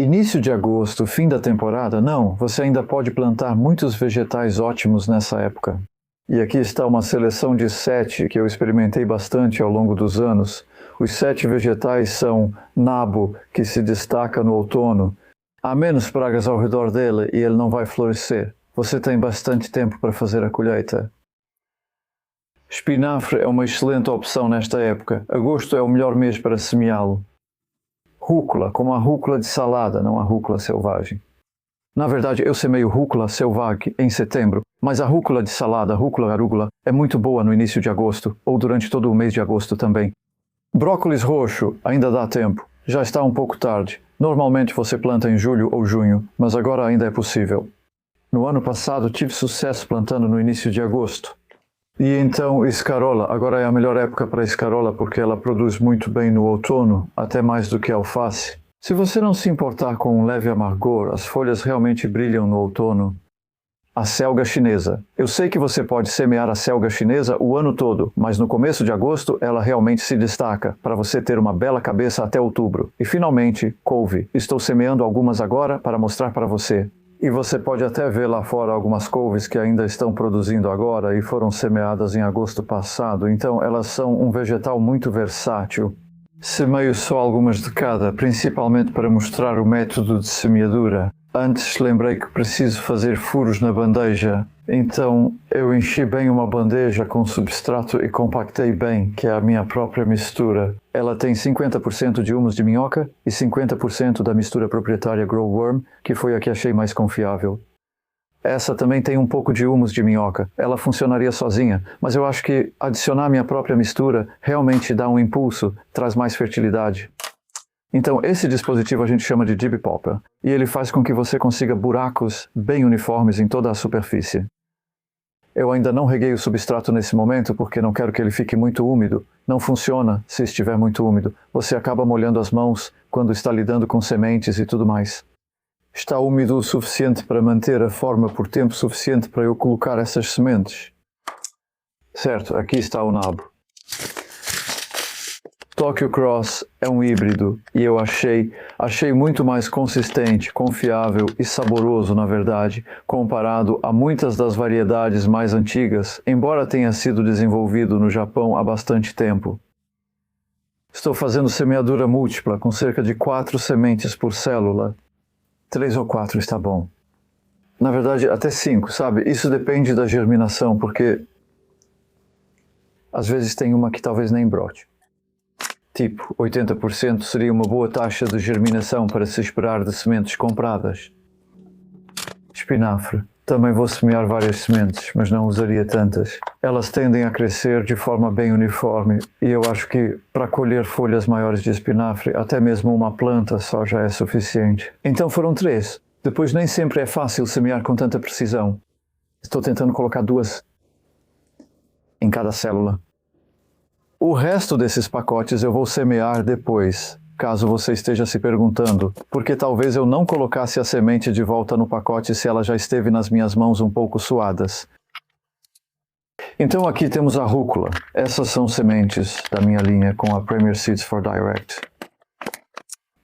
Início de agosto, fim da temporada, não, você ainda pode plantar muitos vegetais ótimos nessa época. E aqui está uma seleção de 7 que eu experimentei bastante ao longo dos anos. Os 7 vegetais são nabo, que se destaca no outono. Há menos pragas ao redor dele e ele não vai florescer. Você tem bastante tempo para fazer a colheita. Espinafre é uma excelente opção nesta época. Agosto é o melhor mês para semeá-lo. Rúcula, como a rúcula de salada, não a rúcula selvagem. Na verdade, eu semeio rúcula selvagem em setembro, mas a rúcula de salada, rúcula arugula, é muito boa no início de agosto, ou durante todo o mês de agosto também. Brócolis roxo, ainda dá tempo. Já está um pouco tarde. Normalmente você planta em julho ou junho, mas agora ainda é possível. No ano passado tive sucesso plantando no início de agosto. E então escarola, agora é a melhor época para escarola porque ela produz muito bem no outono, até mais do que alface. Se você não se importar com um leve amargor, as folhas realmente brilham no outono. A selga chinesa. Eu sei que você pode semear a selga chinesa o ano todo, mas no começo de agosto ela realmente se destaca, para você ter uma bela cabeça até outubro. E finalmente, couve. Estou semeando algumas agora para mostrar para você. E você pode até ver lá fora algumas couves que ainda estão produzindo agora e foram semeadas em agosto passado, então elas são um vegetal muito versátil. Semeio só algumas de cada, principalmente para mostrar o método de semeadura. Antes lembrei que preciso fazer furos na bandeja, então eu enchi bem uma bandeja com substrato e compactei bem, que é a minha própria mistura. Ela tem 50% de humus de minhoca e 50% da mistura proprietária Grow Worm, que foi a que achei mais confiável. Essa também tem um pouco de humus de minhoca. Ela funcionaria sozinha, mas eu acho que adicionar minha própria mistura realmente dá um impulso, traz mais fertilidade. Então, esse dispositivo a gente chama de Dip Popper, e ele faz com que você consiga buracos bem uniformes em toda a superfície. Eu ainda não reguei o substrato nesse momento porque não quero que ele fique muito úmido. Não funciona se estiver muito úmido. Você acaba molhando as mãos quando está lidando com sementes e tudo mais. Está úmido o suficiente para manter a forma por tempo suficiente para eu colocar essas sementes. Certo, aqui está o nabo. Tokyo Cross é um híbrido e eu achei muito mais consistente, confiável e saboroso, na verdade, comparado a muitas das variedades mais antigas, embora tenha sido desenvolvido no Japão há bastante tempo. Estou fazendo semeadura múltipla com cerca de 4 sementes por célula. 3 ou 4 está bom. Na verdade, até 5, sabe? Isso depende da germinação, porque às vezes tem uma que talvez nem brote. Tipo, 80% seria uma boa taxa de germinação para se esperar de sementes compradas. Espinafre. Também vou semear várias sementes, mas não usaria tantas. Elas tendem a crescer de forma bem uniforme e eu acho que para colher folhas maiores de espinafre, até mesmo uma planta só já é suficiente. Então foram 3. Depois nem sempre é fácil semear com tanta precisão. Estou tentando colocar 2 em cada célula. O resto desses pacotes eu vou semear depois, caso você esteja se perguntando, porque talvez eu não colocasse a semente de volta no pacote se ela já esteve nas minhas mãos um pouco suadas. Então aqui temos a rúcula. Essas são sementes da minha linha com a Premier Seeds for Direct.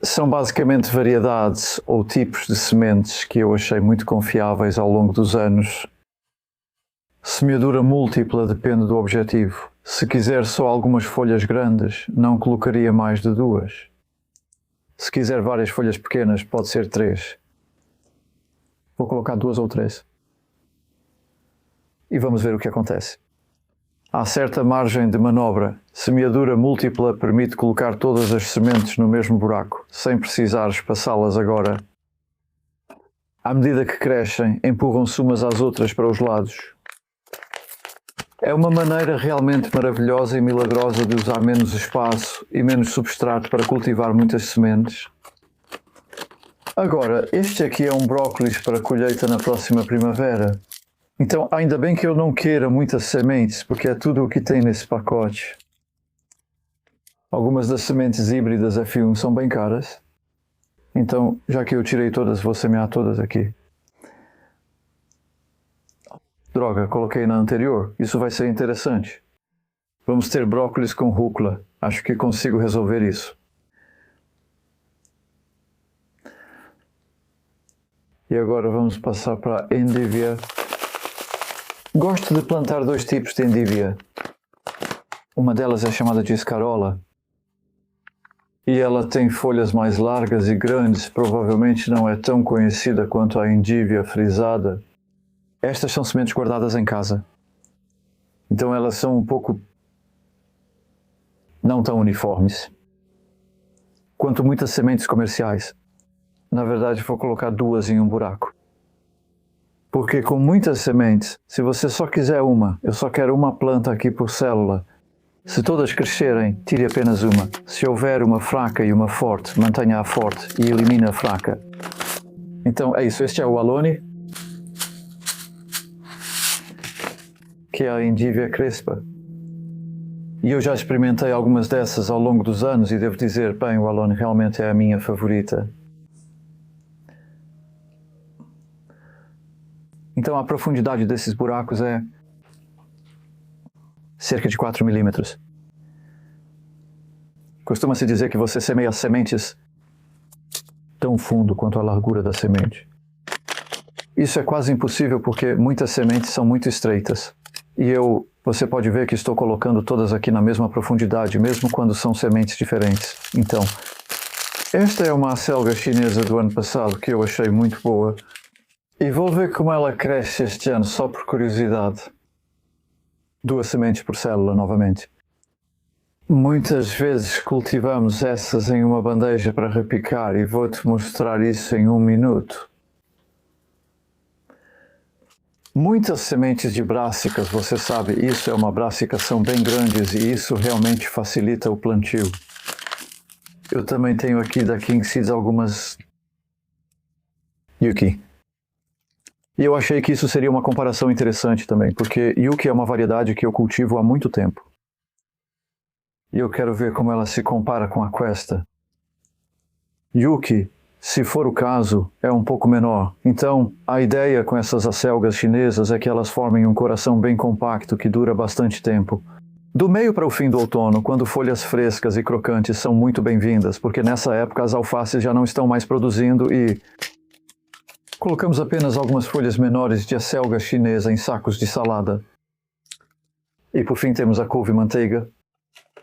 São basicamente variedades ou tipos de sementes que eu achei muito confiáveis ao longo dos anos. Semeadura múltipla depende do objetivo. Se quiser só algumas folhas grandes, não colocaria mais de 2. Se quiser várias folhas pequenas, pode ser 3. Vou colocar 2 ou 3. E vamos ver o que acontece. Há certa margem de manobra. Semeadura múltipla permite colocar todas as sementes no mesmo buraco, sem precisar espaçá-las agora. À medida que crescem, empurram-se umas às outras para os lados. É uma maneira realmente maravilhosa e milagrosa de usar menos espaço e menos substrato para cultivar muitas sementes. Agora, este aqui é um brócolis para colheita na próxima primavera. Então, ainda bem que eu não queira muitas sementes, porque é tudo o que tem nesse pacote. Algumas das sementes híbridas F1 são bem caras. Então, já que eu tirei todas, vou semear todas aqui. Droga, coloquei na anterior. Isso vai ser interessante. Vamos ter brócolis com rúcula. Acho que consigo resolver isso. E agora vamos passar para a endívia. Gosto de plantar dois tipos de endívia. Uma delas é chamada de escarola. E ela tem folhas mais largas e grandes, provavelmente não é tão conhecida quanto a endívia frisada. Estas são sementes guardadas em casa. Então elas são um pouco não tão uniformes quanto muitas sementes comerciais. Na verdade, vou colocar duas em um buraco. Porque com muitas sementes, se você só quiser uma, eu só quero uma planta aqui por célula. Se todas crescerem, tire apenas uma. Se houver uma fraca e uma forte, mantenha a forte e elimine a fraca. Então é isso, este é o Alone, que é a endívia crespa. E eu já experimentei algumas dessas ao longo dos anos e devo dizer, bem, o Alone realmente é a minha favorita. Então a profundidade desses buracos é cerca de 4 milímetros. Costuma-se dizer que você semeia sementes tão fundo quanto a largura da semente. Isso é quase impossível porque muitas sementes são muito estreitas. E você pode ver que estou colocando todas aqui na mesma profundidade, mesmo quando são sementes diferentes. Então, esta é uma acelga chinesa do ano passado que eu achei muito boa. E vou ver como ela cresce este ano, só por curiosidade. 2 sementes por célula, novamente. Muitas vezes cultivamos essas em uma bandeja para repicar e vou-te mostrar isso em 1 minuto. Muitas sementes de brássicas, você sabe, isso é uma brássica, são bem grandes e isso realmente facilita o plantio. Eu também tenho aqui da King Seeds algumas Yuki. E eu achei que isso seria uma comparação interessante também, porque Yuki é uma variedade que eu cultivo há muito tempo. E eu quero ver como ela se compara com a Questa. Yuki, se for o caso, é um pouco menor. Então, a ideia com essas acelgas chinesas é que elas formem um coração bem compacto que dura bastante tempo. Do meio para o fim do outono, quando folhas frescas e crocantes são muito bem-vindas, porque nessa época as alfaces já não estão mais produzindo e colocamos apenas algumas folhas menores de acelga chinesa em sacos de salada. E por fim temos a couve-manteiga.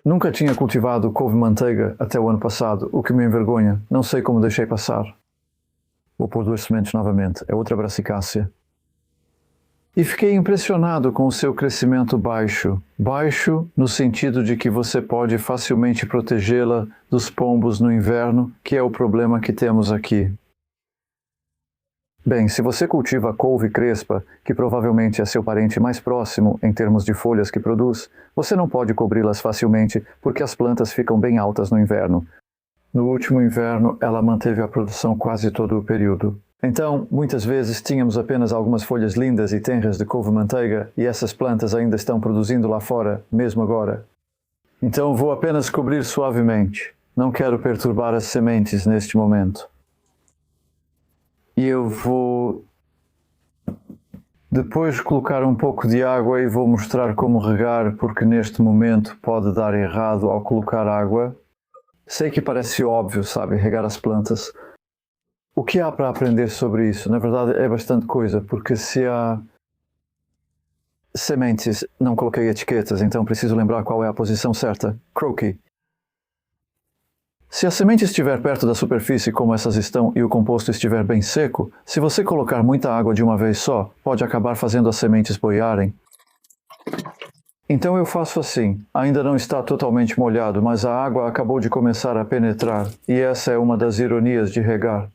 Nunca tinha cultivado couve-manteiga até o ano passado, o que me envergonha. Não sei como deixei passar. Vou pôr 2 sementes novamente. É outra brassicácea. E fiquei impressionado com o seu crescimento baixo. Baixo no sentido de que você pode facilmente protegê-la dos pombos no inverno, que é o problema que temos aqui. Bem, se você cultiva a couve crespa, que provavelmente é seu parente mais próximo em termos de folhas que produz, você não pode cobri-las facilmente porque as plantas ficam bem altas no inverno. No último inverno, ela manteve a produção quase todo o período. Então, muitas vezes tínhamos apenas algumas folhas lindas e tenras de couve-manteiga e essas plantas ainda estão produzindo lá fora, mesmo agora. Então vou apenas cobrir suavemente. Não quero perturbar as sementes neste momento. E eu vou depois colocar um pouco de água e vou mostrar como regar, porque neste momento pode dar errado ao colocar água. Sei que parece óbvio, sabe, regar as plantas. O que há para aprender sobre isso? Na verdade é bastante coisa, porque se há sementes, não coloquei etiquetas, então preciso lembrar qual é a posição certa. Croaky. Se a semente estiver perto da superfície, como essas estão, e o composto estiver bem seco, se você colocar muita água de uma vez só, pode acabar fazendo as sementes boiarem. Então eu faço assim. Ainda não está totalmente molhado, mas a água acabou de começar a penetrar, e essa é uma das ironias de regar.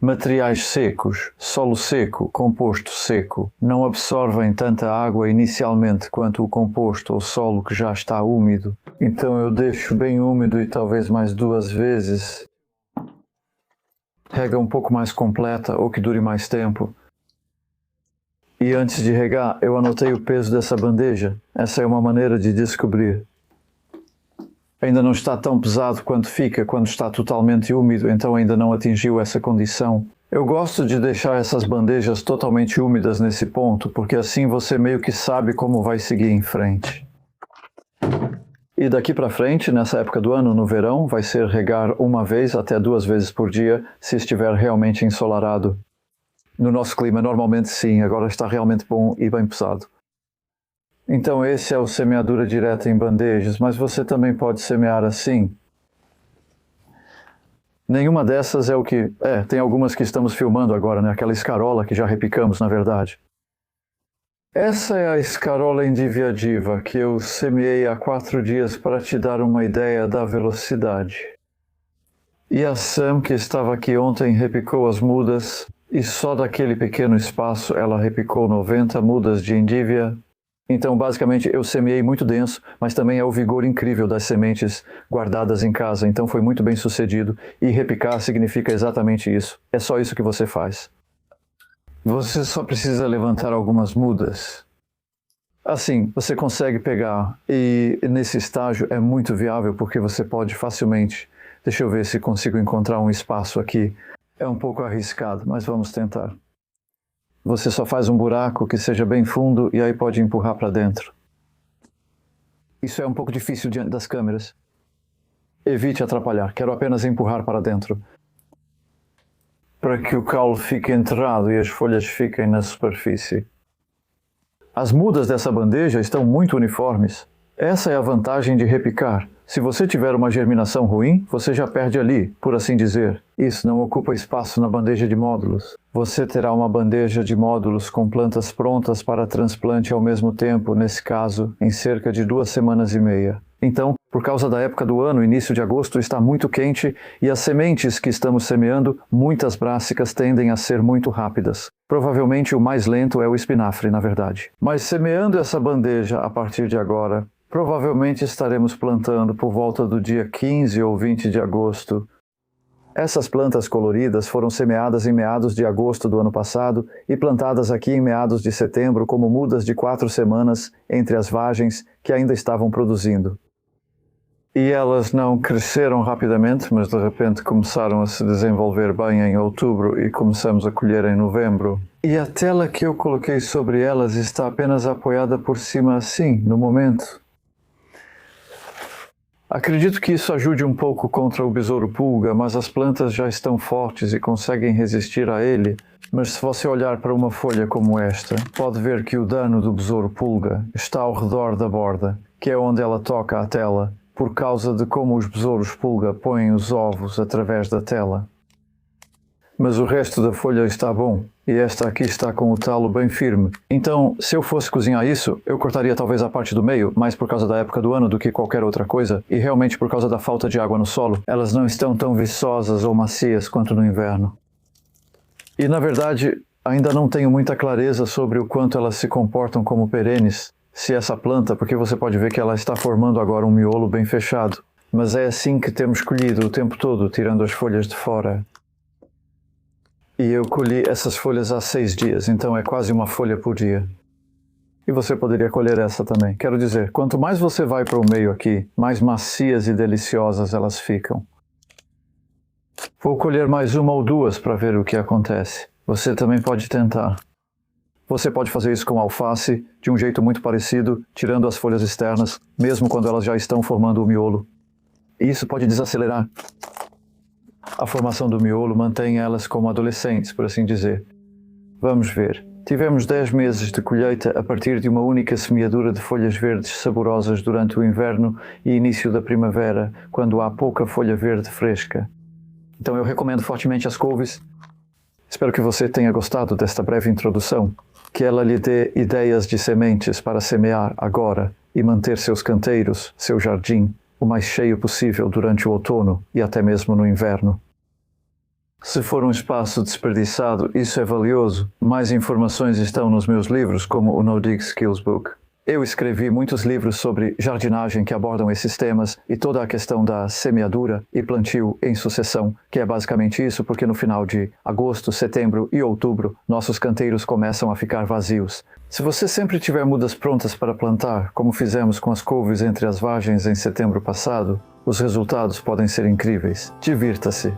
Materiais secos, solo seco, composto seco, não absorvem tanta água inicialmente quanto o composto ou solo que já está úmido. Então eu deixo bem úmido e talvez mais 2 vezes. Rega um pouco mais completa ou que dure mais tempo. E antes de regar, eu anotei o peso dessa bandeja. Essa é uma maneira de descobrir. Ainda não está tão pesado quanto fica quando está totalmente úmido, então ainda não atingiu essa condição. Eu gosto de deixar essas bandejas totalmente úmidas nesse ponto, porque assim você meio que sabe como vai seguir em frente. E daqui para frente, nessa época do ano, no verão, vai ser regar 1 vez até 2 vezes por dia, se estiver realmente ensolarado. No nosso clima, normalmente sim, agora está realmente bom e bem pesado. Então esse é o semeadura direta em bandejas, mas você também pode semear assim. Nenhuma dessas é o que... tem algumas que estamos filmando agora, né? Aquela escarola que já repicamos, na verdade. Essa é a escarola endiviadiva que eu semeei há 4 dias para te dar uma ideia da velocidade. E a Sam, que estava aqui ontem, repicou as mudas, e só daquele pequeno espaço ela repicou 90 mudas de endívia. Então, basicamente, eu semeei muito denso, mas também é o vigor incrível das sementes guardadas em casa. Então, foi muito bem sucedido. E repicar significa exatamente isso. É só isso que você faz. Você só precisa levantar algumas mudas. Assim, você consegue pegar. E nesse estágio é muito viável, porque você pode facilmente... Deixa eu ver se consigo encontrar um espaço aqui. É um pouco arriscado, mas vamos tentar. Você só faz um buraco que seja bem fundo e aí pode empurrar para dentro. Isso é um pouco difícil diante das câmeras. Evite atrapalhar, quero apenas empurrar para dentro. Para que o caule fique enterrado e as folhas fiquem na superfície. As mudas dessa bandeja estão muito uniformes. Essa é a vantagem de repicar. Se você tiver uma germinação ruim, você já perde ali, por assim dizer. Isso não ocupa espaço na bandeja de módulos. Você terá uma bandeja de módulos com plantas prontas para transplante ao mesmo tempo, nesse caso, em cerca de 2 semanas e meia. Então, por causa da época do ano, início de agosto está muito quente e as sementes que estamos semeando, muitas brássicas, tendem a ser muito rápidas. Provavelmente o mais lento é o espinafre, na verdade. Mas semeando essa bandeja a partir de agora, provavelmente estaremos plantando por volta do dia 15 ou 20 de agosto. Essas plantas coloridas foram semeadas em meados de agosto do ano passado e plantadas aqui em meados de setembro como mudas de 4 semanas entre as vagens que ainda estavam produzindo. E elas não cresceram rapidamente, mas de repente começaram a se desenvolver bem em outubro e começamos a colher em novembro. E a tela que eu coloquei sobre elas está apenas apoiada por cima assim, no momento. Acredito que isso ajude um pouco contra o besouro pulga, mas as plantas já estão fortes e conseguem resistir a ele. Mas se você olhar para uma folha como esta, pode ver que o dano do besouro pulga está ao redor da borda, que é onde ela toca a tela, por causa de como os besouros pulga põem os ovos através da tela. Mas o resto da folha está bom, e esta aqui está com o talo bem firme. Então, se eu fosse cozinhar isso, eu cortaria talvez a parte do meio, mais por causa da época do ano do que qualquer outra coisa, e realmente por causa da falta de água no solo, elas não estão tão viçosas ou macias quanto no inverno. E na verdade, ainda não tenho muita clareza sobre o quanto elas se comportam como perenes, se essa planta, porque você pode ver que ela está formando agora um miolo bem fechado. Mas é assim que temos colhido o tempo todo, tirando as folhas de fora. E eu colhi essas folhas há 6 dias, então é quase uma folha por dia. E você poderia colher essa também. Quero dizer, quanto mais você vai para o meio aqui, mais macias e deliciosas elas ficam. Vou colher mais 1 ou 2 para ver o que acontece. Você também pode tentar. Você pode fazer isso com alface, de um jeito muito parecido, tirando as folhas externas, mesmo quando elas já estão formando o miolo. E isso pode desacelerar a formação do miolo, mantém elas como adolescentes, por assim dizer. Vamos ver. Tivemos 10 meses de colheita a partir de uma única semeadura de folhas verdes saborosas durante o inverno e início da primavera, quando há pouca folha verde fresca. Então eu recomendo fortemente as couves. Espero que você tenha gostado desta breve introdução, que ela lhe dê ideias de sementes para semear agora e manter seus canteiros, seu jardim, o mais cheio possível durante o outono e até mesmo no inverno. Se for um espaço desperdiçado, isso é valioso. Mais informações estão nos meus livros, como o No Dig Skills Book. Eu escrevi muitos livros sobre jardinagem que abordam esses temas e toda a questão da semeadura e plantio em sucessão, que é basicamente isso, porque no final de agosto, setembro e outubro, nossos canteiros começam a ficar vazios. Se você sempre tiver mudas prontas para plantar, como fizemos com as couves entre as vagens em setembro passado, os resultados podem ser incríveis. Divirta-se!